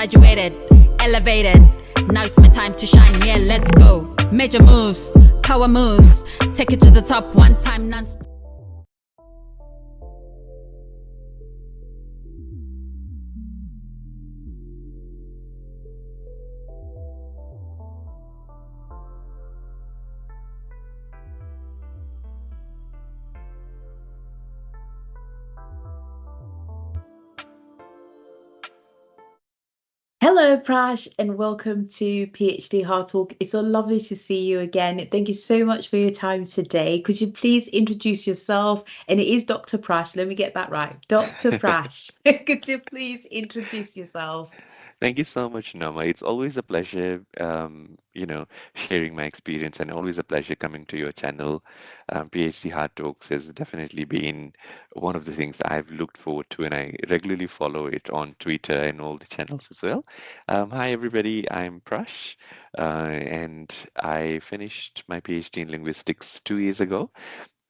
graduated, elevated. Now it's my time to shine. Yeah, let's go. Major moves, power moves. Take it to the top one time, non-stop. Hello, Prash, and welcome to PhD Hard Talk. It's so lovely to see you again. Thank you so much for your time today. Could you please introduce yourself? And it is Dr. Prash. Let me get that right. Dr. Prash. Could you please introduce yourself? Thank you so much, Noma. It's always a pleasure, sharing my experience, and always a pleasure coming to your channel. PhD Hard Talks has definitely been one of the things I've looked forward to, and I regularly follow it on Twitter and all the channels as well. Hi, everybody. I'm Prash, and I finished my PhD in linguistics 2 years ago.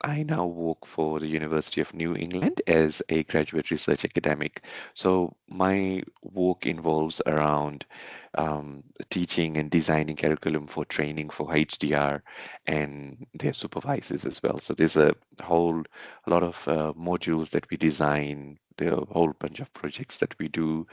I now work for the University of New England as a graduate research academic. So my work involves around teaching and designing curriculum for training for HDR and their supervisors as well. So there's a lot of modules that we design, there are a whole bunch of projects that we do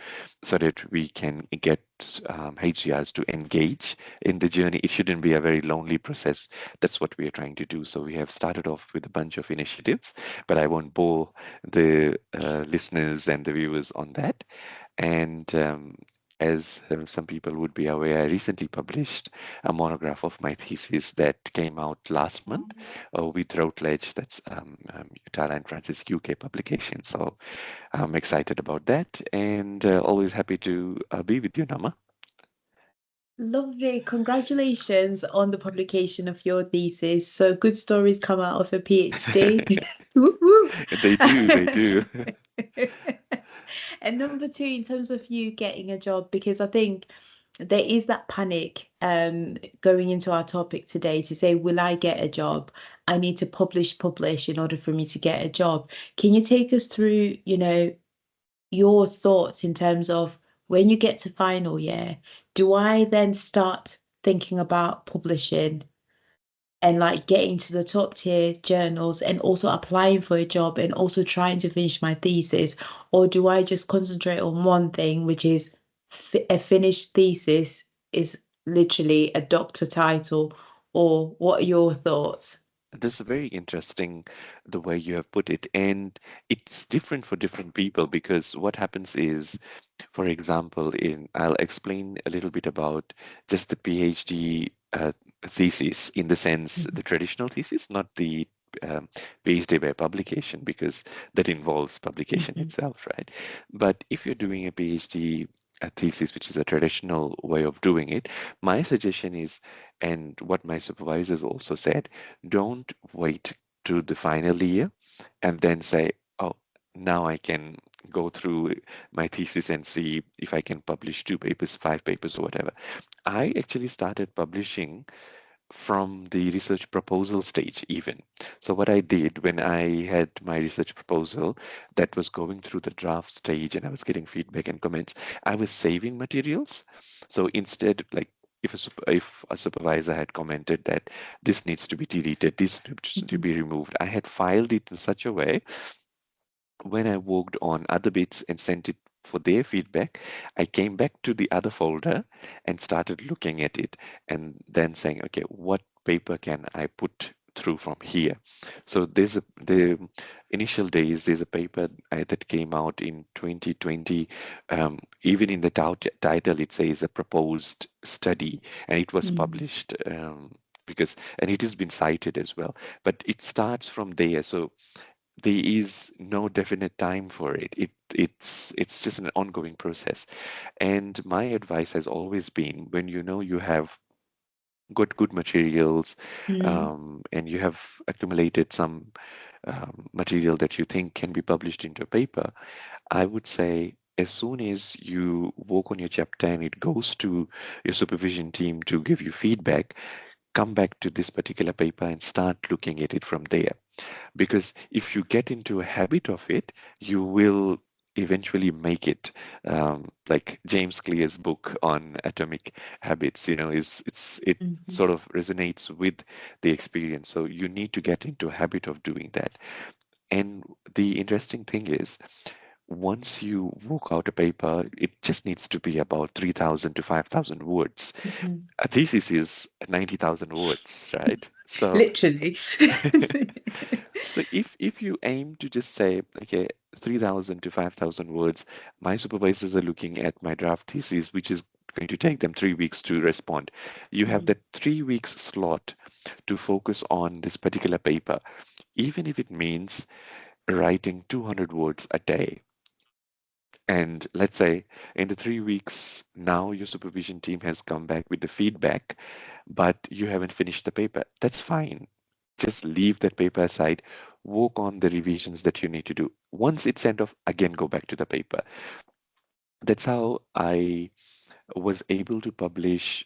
so that we can get HDRs to engage in the journey. It shouldn't be a very lonely process. That's what we are trying to do. So we have started off with a bunch of initiatives, but I won't bore the listeners and the viewers on that. And as some people would be aware, I recently published a monograph of my thesis that came out last month with Routledge. That's Thailand Francis UK publication. So I'm excited about that and always happy to be with you, Nama. Lovely. Congratulations on the publication of your thesis. So good stories come out of a PhD. Woo woo. They do, they do. And number two, in terms of you getting a job, because I think there is that panic going into our topic today to say, will I get a job? I need to publish in order for me to get a job. Can you take us through, your thoughts in terms of when you get to final year, do I then start thinking about publishing and like getting to the top tier journals and also applying for a job and also trying to finish my thesis? Or do I just concentrate on one thing, which is a finished thesis is literally a doctor title? Or what are your thoughts? This is very interesting the way you have put it, and it's different for different people because what happens is, for example, in I'll explain a little bit about just the PhD thesis in the sense the traditional thesis, not the PhD by publication, because that involves publication Mhm. itself, right? But if you're doing a PhD thesis, which is a traditional way of doing it, my suggestion is, and what my supervisors also said, don't wait to the final year and then say, oh, now I can go through my thesis and see if I can publish 2 papers, 5 papers, or whatever. I actually started publishing from the research proposal stage even. So what I did when I had my research proposal that was going through the draft stage and I was getting feedback and comments, I was saving materials. So instead, like if a supervisor had commented that this needs to be deleted, this needs to Mhm. be removed, I had filed it in such a way when I worked on other bits and sent it for their feedback, I came back to the other folder and started looking at it and then saying, okay, what paper can I put through from here? So the initial days, there's a paper that came out in 2020. Even in the title, it says a proposed study, and it was Mm. published. And it has been cited as well, but it starts from there. So there is no definite time for it. It's just an ongoing process. And my advice has always been when you know you have got good materials Mm. and you have accumulated some material that you think can be published into a paper, I would say as soon as you work on your chapter and it goes to your supervision team to give you feedback, come back to this particular paper and start looking at it from there, because if you get into a habit of it, you will eventually make it, like James Clear's book on atomic habits, is it Mhm. sort of resonates with the experience. So you need to get into a habit of doing that. And the interesting thing is, once you work out a paper, it just needs to be about 3,000 to 5,000 words. Mhm. A thesis is 90,000 words, right? So Literally. so if you aim to just say, okay, 3,000 to 5,000 words, my supervisors are looking at my draft thesis, which is going to take them 3 weeks to respond. You have Mm, that 3 weeks slot to focus on this particular paper, even if it means writing 200 words a day. And let's say in the 3 weeks, now your supervision team has come back with the feedback, but you haven't finished the paper. That's fine. Just leave that paper aside, work on the revisions that you need to do. Once it's sent off, again go back to the paper. That's how I was able to publish.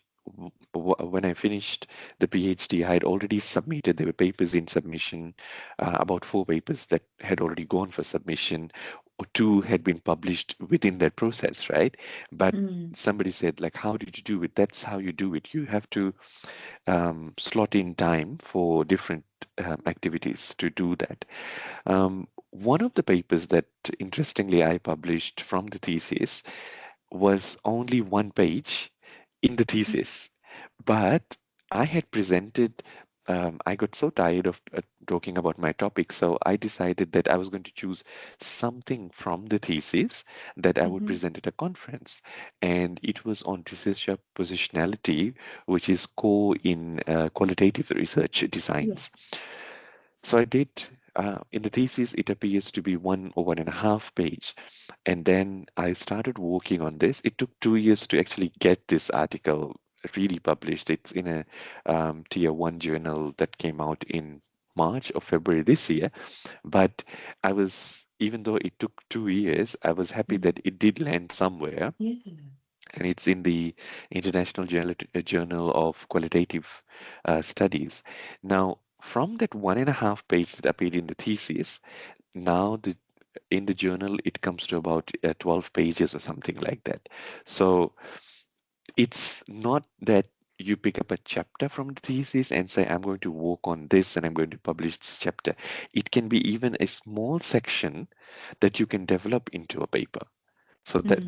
When I finished the PhD, I had already submitted. There were papers in submission, about 4 papers that had already gone for submission, or two had been published within that process, right? But mm, somebody said, like, how did you do it? That's how you do it. You have to slot in time for different activities to do that. One of the papers that, interestingly, I published from the thesis was only one page in the mhm. thesis, but I had presented. I got so tired of talking about my topic, so I decided that I was going to choose something from the thesis that I would Mhm. present at a conference. And it was on positionality, which is core in qualitative research designs. Yes. So I did. In the thesis, it appears to be 1 or 1.5 page. And then I started working on this. It took 2 years to actually get this article really published. It's in a tier one journal that came out in March or February this year. But even though it took 2 years, I was happy Mm. that it did land somewhere. Yeah. And it's in the International Journal of Qualitative Studies. Now, from that 1.5 page that appeared in the thesis, now in the journal it comes to about 12 pages or something like that. So it's not that you pick up a chapter from the thesis and say, I'm going to work on this and I'm going to publish this chapter. It can be even a small section that you can develop into a paper. So Mm.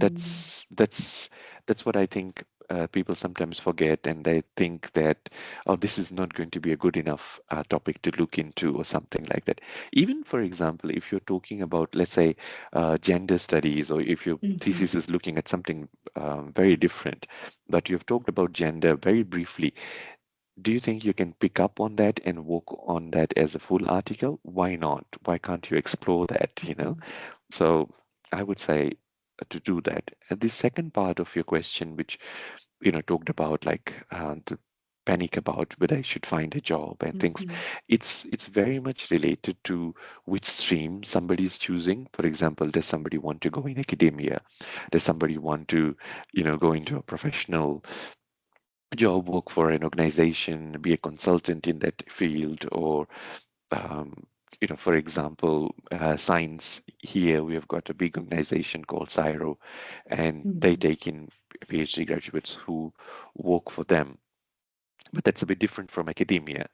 that's what I think people sometimes forget, and they think that, oh, this is not going to be a good enough topic to look into or something like that. Even, for example, if you're talking about, let's say, gender studies, or if your Mhm. thesis is looking at something very different, but you've talked about gender very briefly, do you think you can pick up on that and work on that as a full article? Why not? Why can't you explore that? Mhm. So I would say to do that. And the second part of your question, which talked about like the panic about whether I should find a job and things, Mhm. it's very much related to which stream somebody is choosing. For example, does somebody want to go in academia? Does somebody want to, go into a professional job, work for an organization, be a consultant in that field, or um, for example, science here, we have got a big organization called CSIRO, and they Mhm. take in PhD graduates who work for them. But that's a bit different from academia.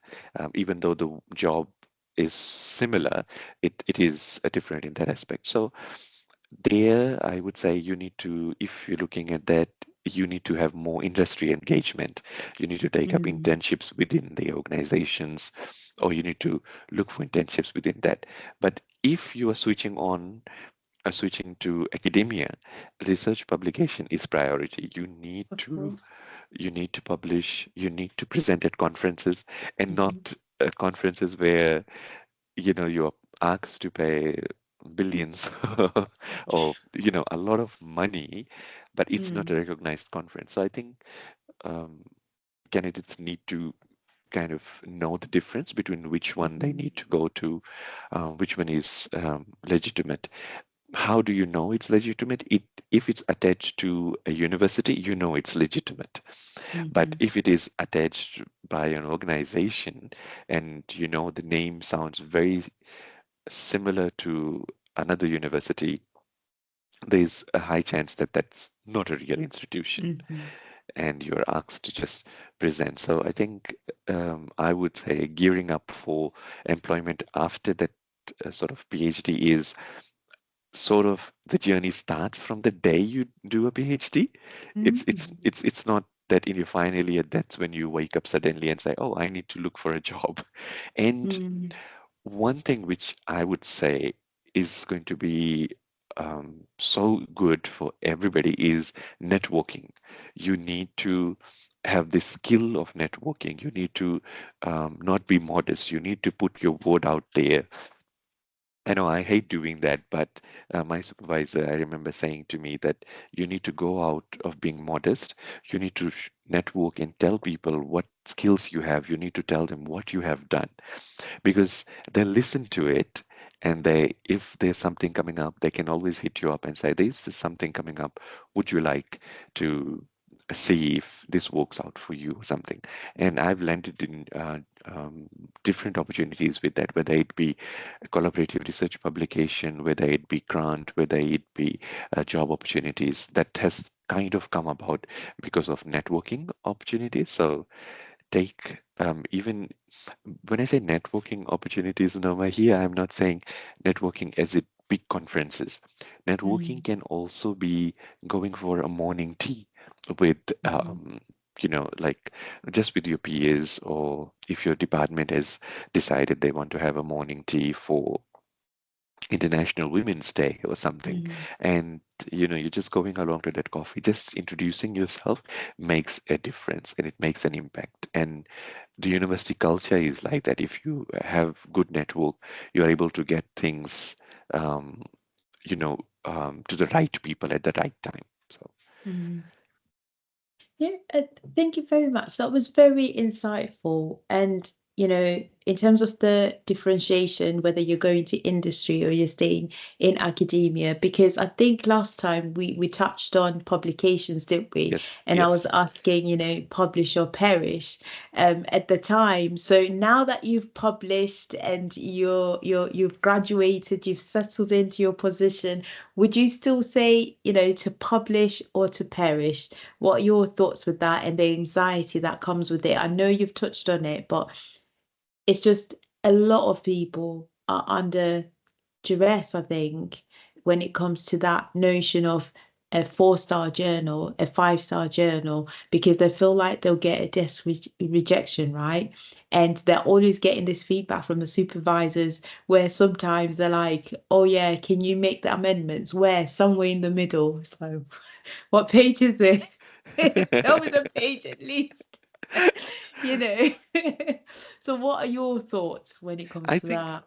Even though the job is similar, it is different in that aspect. So there, I would say you need to, if you're looking at that, you need to have more industry engagement. You need to take up Mm. internships within the organizations, or you need to look for internships within that. But if you are switching to academia, research publication is priority. Of course. You need to publish, you need to present at conferences, and not Mhm. conferences where you're asked to pay billions or a lot of money, but it's not a Mm. recognized conference. So I think um, candidates need to kind of know the difference between which one they Mhm. need to go to, which one is legitimate. How do you know it's legitimate? If it's attached to a university, you know it's legitimate. But Mhm. if it is attached by an organization, and the name sounds very similar to another university, there's a high chance that that's not a real institution Mm-hmm. and you're asked to just present. So I think I would say gearing up for employment after that sort of PhD is sort of the journey starts from the day you do a PhD. It's not that in your final year that's when you wake up suddenly and say, "Oh, I need to look for a job." And Mm-hmm. one thing which I would say is going to be so good for everybody is networking. You need to have the skill of networking. You need to not be modest. You need to put your word out there. I know I hate doing that, but my supervisor, I remember saying to me that you need to go out of being modest. You need to network and tell people what skills you have. You need to tell them what you have done because they listen to it and they if there's something coming up they can always hit you up and say this is something coming up, would you like to see if this works out for you or something. And I've landed in different opportunities with that, whether it be a collaborative research publication, whether it be grant, whether it be job opportunities that has kind of come about because of networking opportunities. So take even when I say networking opportunities, Noma, here I'm not saying networking as it big conferences. Networking can also be going for a morning tea with, Mm-hmm. like just with your peers, or if your department has decided they want to have a morning tea for International Women's Day or something, Mm-hmm. and you're just going along to that coffee, just introducing yourself makes a difference and it makes an impact. And the university culture is like that. If you have good network, you're able to get things, um, to the right people at the right time. So Mm-hmm. Yeah, thank you very much. That was very insightful. And, in terms of the differentiation, whether you're going to industry or you're staying in academia, because I think last time we touched on publications, didn't we? yes, And I was yes, asking, publish or perish, at the time. So now that you've published and you've graduated, you've settled into your position, would you still say, to publish or to perish? What are your thoughts with that and the anxiety that comes with it? I know you've touched on it, but it's just a lot of people are under duress, I think, when it comes to that notion of a 4-star journal, a 5-star journal, because they feel like they'll get a desk rejection, right? And they're always getting this feedback from the supervisors where sometimes they're like, oh, yeah, can you make the amendments? Where? Somewhere in the middle. So, what page is it? Tell me the page at least. you know. So what are your thoughts when it comes I to think that?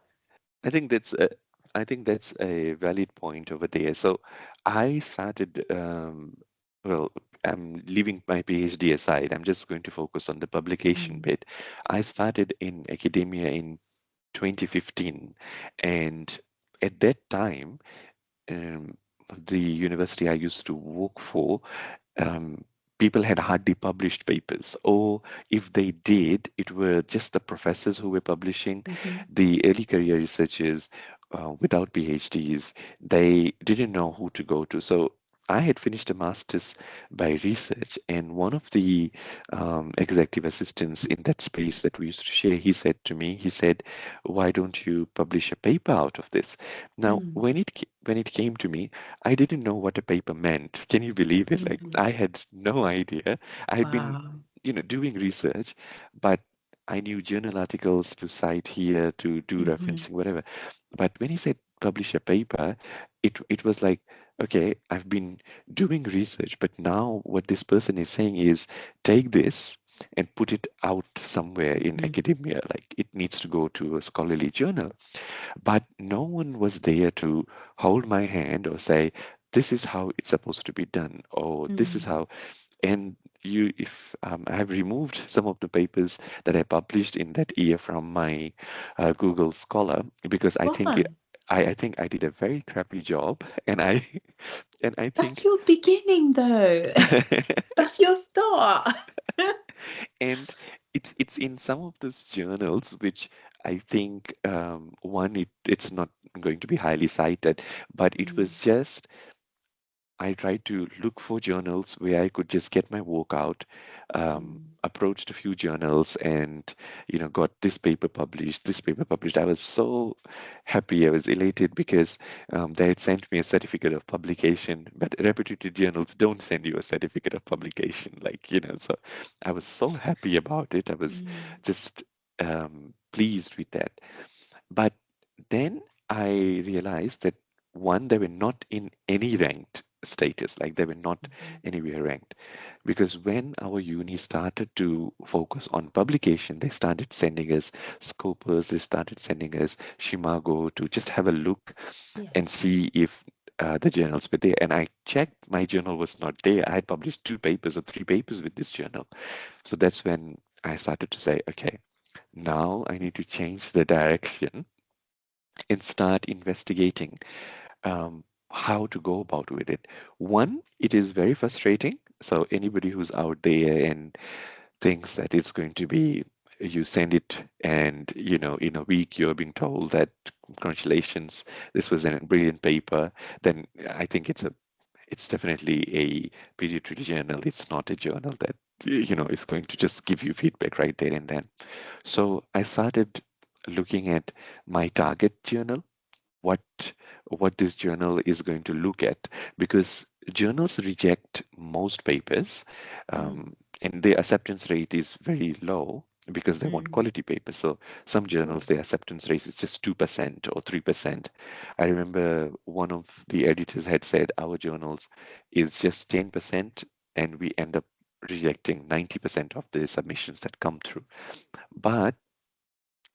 I think that's a, I think that's a valid point over there. So I started, well, I'm leaving my PhD aside. I'm just going to focus on the publication Mm, bit. I started in academia in 2015, and at that time, um, the university I used to work for, um, people had hardly published papers, or if they did, it were just the professors who were publishing. mhm, The early career researchers without PhDs, they didn't know who to go to. So I had finished a master's by research, and one of the executive assistants in that space that we used to share, he said to me, he said, "Why don't you publish a paper out of this?" Now, mm, when it came to me, I didn't know what a paper meant. Can you believe it? Like mhm. I had no idea. I had been, Wow. doing research, but I knew journal articles to cite here, to do Mhm, referencing, whatever. But when he said publish a paper, it was like, okay, I've been doing research, but now what this person is saying is take this and put it out somewhere in mhm, academia. Like it needs to go to a scholarly journal. But no one was there to hold my hand or say, this is how it's supposed to be done, or this is mhm. how. And if I have removed some of the papers that I published in that year from my Google Scholar because Why? I think I did a very crappy job, and I and I That's think your beginning, though. That's your start. and it's in some of those journals which I think one it's not going to be highly cited, but it Mm, was just I tried to look for journals where I could just get my work out, Mm. approached a few journals, and got this paper published, this paper published. I was so happy, I was elated because they had sent me a certificate of publication, but reputed journals don't send you a certificate of publication, so I was so happy about it. I was Mm. just pleased with that. But then I realized that one, they were not in any ranked status, like they were not Mhm. anywhere ranked. Because when our uni started to focus on publication, they started sending us scopers, they started sending us Shimago to just have a look and Yes. see if the journals were there. And I checked, my journal was not there. I had published 2 papers or 3 papers with this journal. So that's when I started to say, okay, now I need to change the direction and start investigating how to go about with it. One, it is very frustrating. So anybody who's out there and thinks that it's going to be, you send it and in a week you're being told that congratulations, this was a brilliant paper, then I think it's definitely a pediatric journal. It's not a journal that is going to just give you feedback right there and then. So I started looking at my target journal, what this journal is going to look at, because journals reject most papers, Mm. and the acceptance rate is very low because they want Mm. quality papers. So some journals, Sure. the acceptance rate is just 2% or 3%. I remember one of the editors had said our journals is just 10%, and we end up rejecting 90% of the submissions that come through. But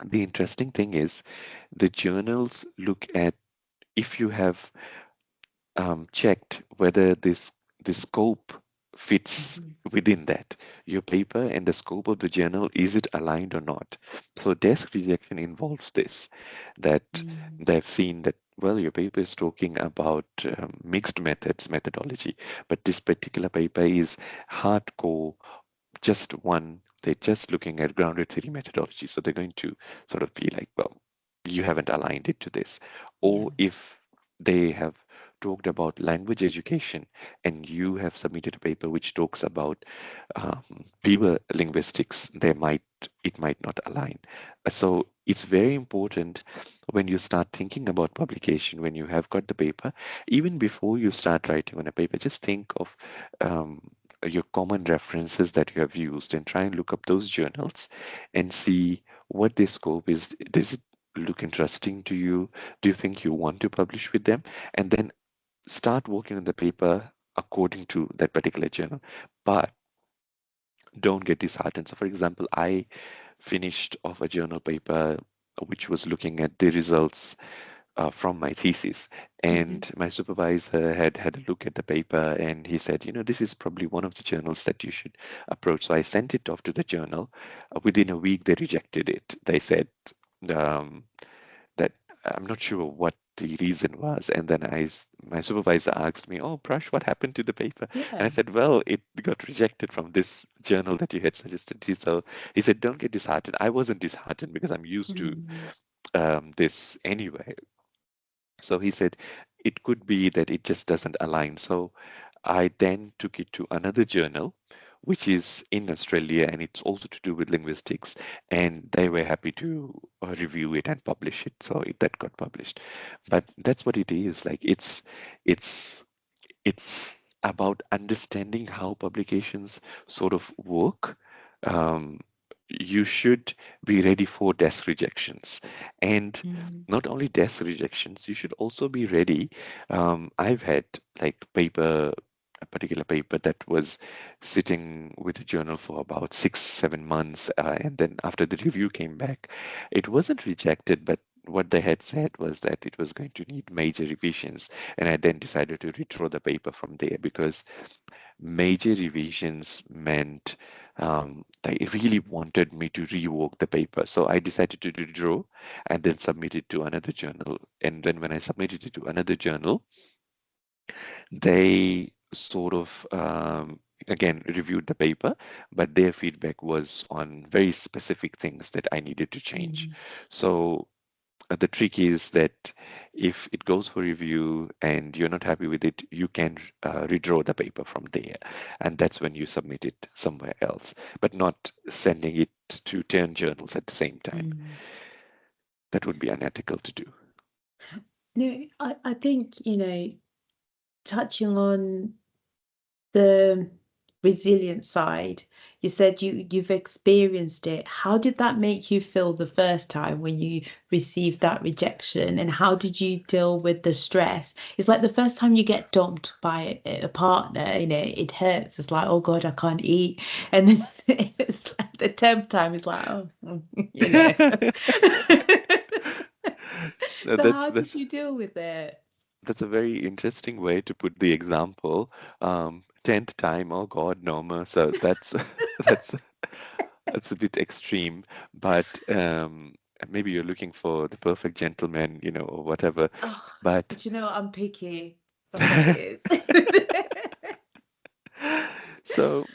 the interesting thing is the journals look at, if you have checked whether this scope fits Mhm. within that, your paper and the scope of the journal, is it aligned or not? So desk rejection involves this, that Mm. they've seen that, well, your paper is talking about mixed methods methodology, but this particular paper is hardcore, just one, they're just looking at grounded theory methodology. So they're going to sort of be like, well, you haven't aligned it to this. Yeah. Or if they have talked about language education and you have submitted a paper which talks about pure linguistics, it might not align. So it's very important when you start thinking about publication, when you have got the paper, even before you start writing on a paper, just think of um, your common references that you have used and try and look up those journals and see what their scope is. Does it look interesting to you? Do you think you want to publish with them? And then start working on the paper according to that particular journal. But don't get disheartened. So, for example, I finished off a journal paper which was looking at the results from my thesis. Mhm. And my supervisor had a look at the paper and he said, this is probably one of the journals that you should approach. So I sent it off to the journal. Within a week, they rejected it. They said um, that I'm not sure what the reason was. And then my supervisor asked me, "Oh, Prash, what happened to the paper?" And I Yeah. said, "Well, it got rejected from this journal that you had suggested." He said, "Don't get disheartened." I wasn't disheartened because I'm used to Mm. this anyway. So he said it could be that it just doesn't align. So I then took it to another journal, which is in Australia, and it's also to do with linguistics. And they were happy to review it and publish it. So that got published. But that's what it is. Like it's it's about understanding how publications sort of work. Um, you should be ready for desk rejections. And Mm. not only desk rejections, you should also be ready. I've had like a particular paper that was sitting with a journal for about 6, 7 months. And then after the review came back, it wasn't rejected, but what they had said was that it was going to need major revisions. And I then decided to withdraw the paper from there because major revisions meant they really wanted me to rework the paper. So I decided to withdraw and then submit it to another journal. And then when I submitted it to another journal, they sort of again reviewed the paper, but their feedback was on very specific things that I needed to change. Mm. So the trick is that if it goes for review and you're not happy with it, you can redraw the paper from there, and that's when you submit it somewhere else, but not sending it to 10 journals at the same time. Mm. That would be unethical to do. No, I think, touching on the resilient side, you said you've experienced it. How did that make you feel the first time when you received that rejection, and how did you deal with the stress? It's like the first time you get dumped by a partner, it hurts. It's like, oh God, I can't eat. And then it's like the 10th time, it's like, oh, So That's how did you deal with it? that's a very interesting way to put the example. 10th time, oh God, Noma. So that's that's that's a bit extreme, but maybe you're looking for the perfect gentleman, or whatever. Oh, But but I'm picky. That's what it is. so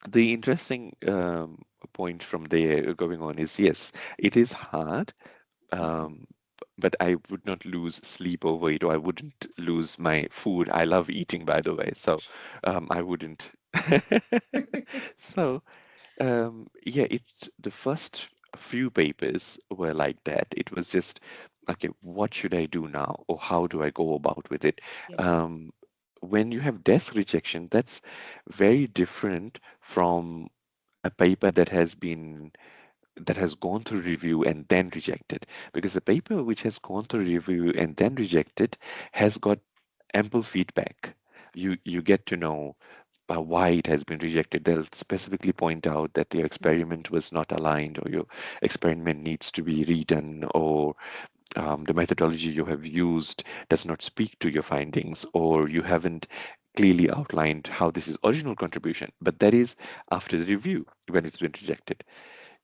the interesting point from there going on is, yes, it is hard, um, but I would not lose sleep over it, or I wouldn't lose my food. I love eating, by the way, so I wouldn't. So yeah, the first few papers were like that. It was just, okay, what should I do now, or how do I go about with it? Yeah. Um, when you have desk rejection, that's very different from a paper that has gone through review and then rejected, because the paper which has gone through review and then rejected has got ample feedback. You get to know why it has been rejected. They'll specifically point out that your experiment was not aligned, or your experiment needs to be redone, or the methodology you have used does not speak to your findings, or you haven't clearly outlined how this is original contribution. But that is after the review when it's been rejected.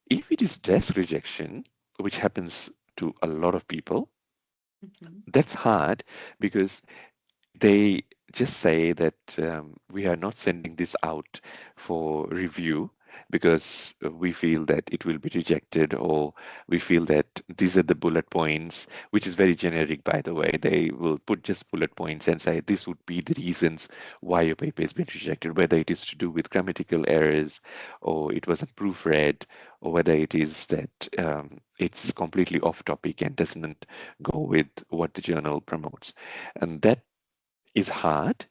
If it is desk rejection, which happens to a lot of people, Mhm. that's hard because they just say that we are not sending this out for review because we feel that it will be rejected, or we feel that these are the bullet points, which is very generic, by the way. They will put just bullet points and say this would be the reasons why your paper has been rejected, whether it is to do with grammatical errors, or it wasn't proofread, or whether it is that it's completely off topic and doesn't go with what the journal promotes. And that is hard,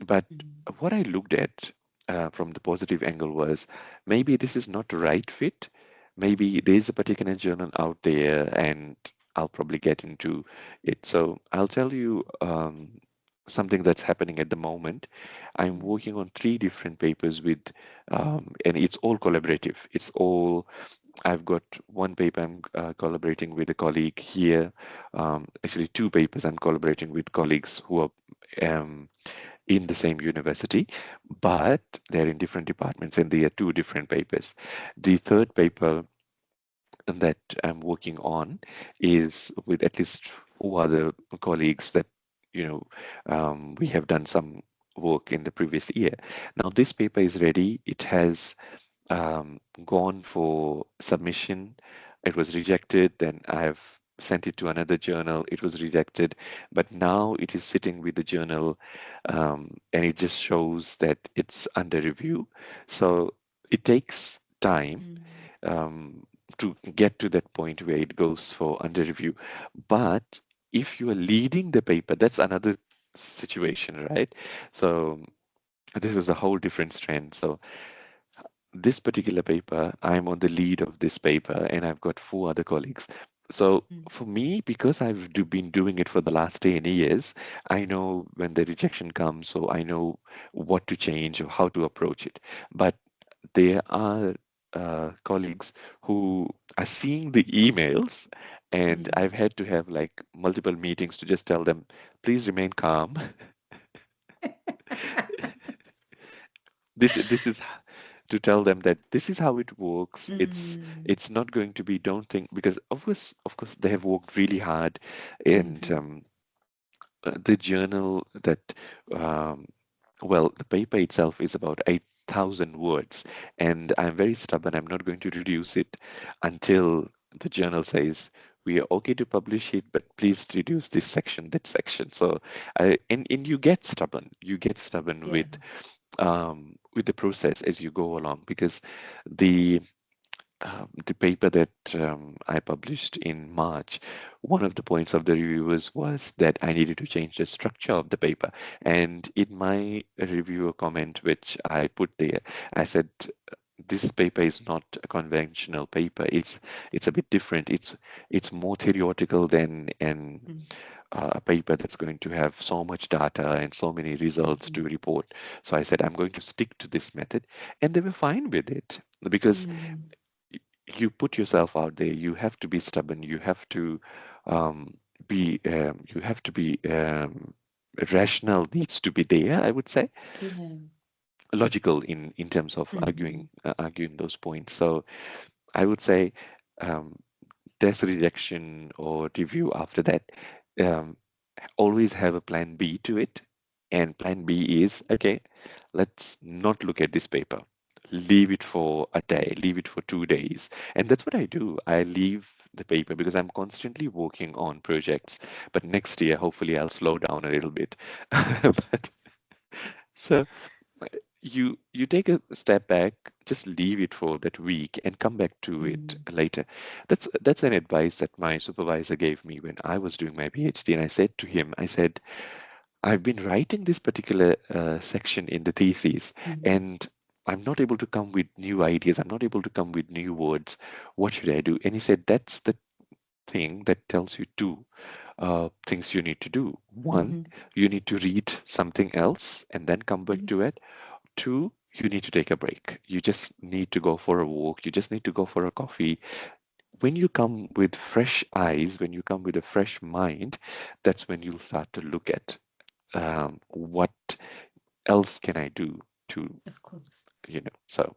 but Mm. what I looked at from the positive angle was, maybe this is not the right fit. Maybe there's a particular journal out there, and I'll probably get into it. So I'll tell you something that's happening at the moment. I'm Mm. working on three different papers and it's all collaborative. I've got one paper I'm collaborating with a colleague here. Actually, two papers I'm collaborating with colleagues who are um, in the same university, but they're in different departments, and they are two different papers. The third paper that I'm working on is with at least four other colleagues that, we have done some work in the previous year. Now, this paper is ready. It has gone for submission. It was rejected. Then I have sent it to another journal. It was rejected. But now it is sitting with the journal, and it just shows that it's under review. So it takes time Mm. um, to get to that point where it goes for under review. But if you are leading the paper, that's another situation, right? So this is a whole different strand. So this particular paper, I'm on the lead of this paper, and I've got four other colleagues. So Mm. for me, because been doing it for the last 10 years, I know when the rejection comes, so I know what to change or how to approach it. But there are colleagues who are seeing the emails, and Mm. I've had to have like multiple meetings to just tell them, please remain calm. This is to tell them that this is how it works. Mm. It's not going to be, don't think, because of course they have worked really hard, and Mhm. the journal that um, well, the paper itself is about 8,000 words, and I'm very stubborn. I'm not going to reduce it until the journal says we are okay to publish it, but please reduce this section, that section. So, and you get stubborn. You get stubborn Yeah. with the process as you go along, because the the paper that I published in March, one of the points of the reviewers was that I needed to change the structure of the paper. And in my reviewer comment, which I put there, I said, this paper is not a conventional paper. It's a bit different. It's more theoretical than Mm. a paper that's going to have so much data and so many results to Mhm. report. So I said, I'm going to stick to this method. And they were fine with it, because Mm. you put yourself out there. You have to be stubborn. Um, you have to be rational, needs to be there, I would say, Yeah. logical in terms of Mhm. arguing those points. So I would say, um, there's a rejection or review after that. Um, Always have a plan B to it. And plan B is, okay, let's not look at this paper. Leave it for a day, leave it for 2 days. And that's what I do. I leave the paper because I'm constantly working on projects. But next year, hopefully, I'll slow down a little bit. But so you take a step back, just leave it for that week and come back to it Mm. later. That's an advice that my supervisor gave me when I was doing my PhD. And I said to him, I said, I've been writing this particular section in the thesis, Mhm. and I'm not able to come with new ideas. I'm not able to come with new words. What should I do? And he said, that's the thing that tells you two things you need to do. One, Mhm. you need to read something else and then come back Mhm. to it. Two, you need to take a break. You just need to go for a walk. You just need to go for a coffee. When you come with fresh eyes, when you come with a fresh mind, that's when you'll start to look at what else can I do to, Of course. so.